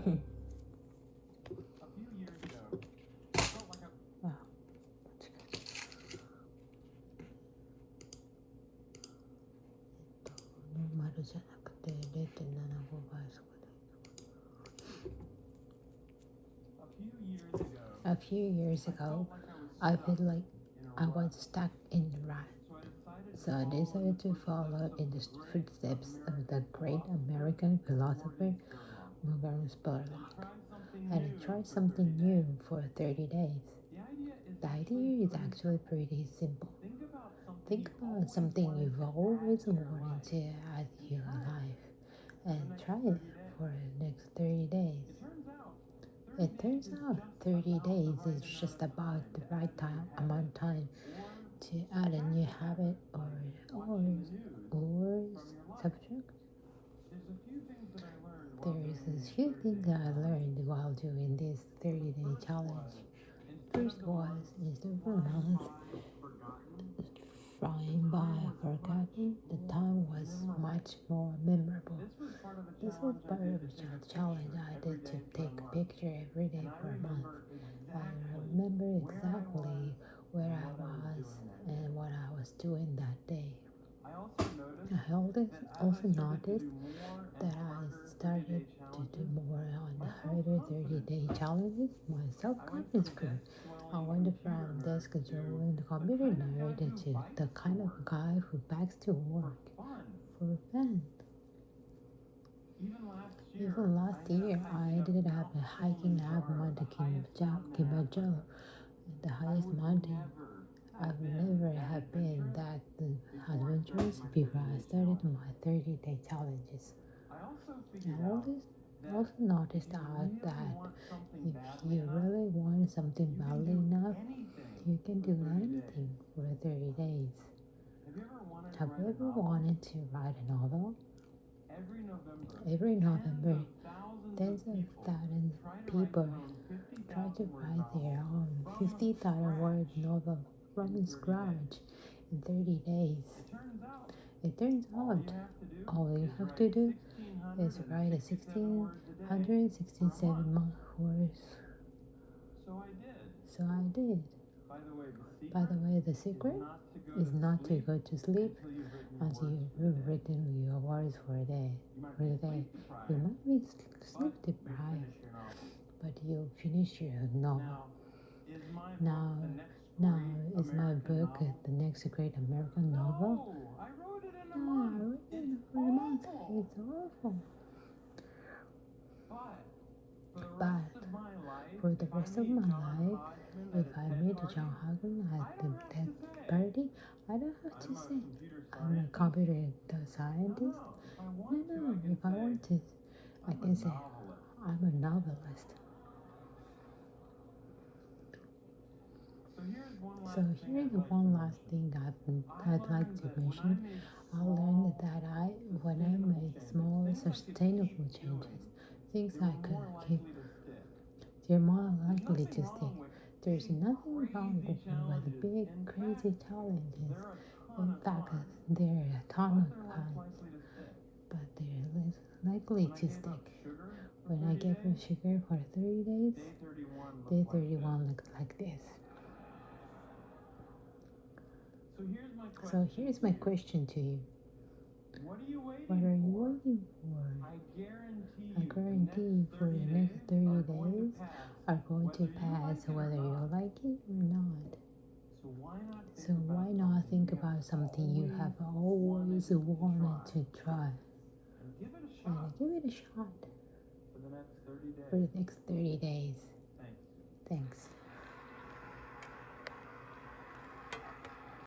아, 노말을じゃなくて 0.75 倍速で A few years ago, I felt like I was stuck in a rut. So I decided to follow in the footsteps of the great American philosopher Morgan Spurlock, and I tried something new for 30 days. The idea is actually pretty simple. Think about something you've always wanted to add to your life and try it for the next 30 days. It turns out 30 days is just about the right amount of time to add a new habit or subject. There's a few things that I learned while doing this 30-day challenge. First is the month flying by, forgotten the time was much more memorable. This was part of a challenge I did to take a picture every day for a month. I remember exactly where I was and what I was doing that day. I also noticed that I started to do more on the harder 30-day challenges. My self-confidence grew. I went from desk drawing the computer nerd to the kind of guy who backs to work for fun. Even last year, I ended up hiking up Mount Kilimanjaro, the highest mountain. I've never have been that adventurous before I started my 30-day challenges. I also noticed out that if you really want something badly enough, you can do anything for 30 days. Have you ever wanted to write a novel? Every November, tens of thousands of people try to write their own 50,000-word novel from scratch in 30 days. It turns out all you have to do is write a 1,667 words. So I did. By the way, the secret is not to go to sleep until you've written your words for the day. You might be sleep deprived, but you'll finish your novel. Now, now is my book the next great American novel? No, I wrote it for a month. It's awful. But for the rest of my life, if I meet John Hagen at the TED party, I don't have to say I'm a computer scientist. No, if I want to, I can say I'm a novelist. So here's one last thing I'd like to mention. I learned that when I made small sustainable changes, things I could keep, they're more likely to stick. There's nothing wrong with big, crazy challenges. In fact, there are a ton of fun, but they're less likely to stick. When I gave up sugar for 30 days, day 31 looked like this. So here's my question to you. What are you waiting for? I guarantee you for the next 30 days are going to pass whether you like it or not. So why not think about something you have always wanted to try and give it a shot for the next 30 days. Thanks.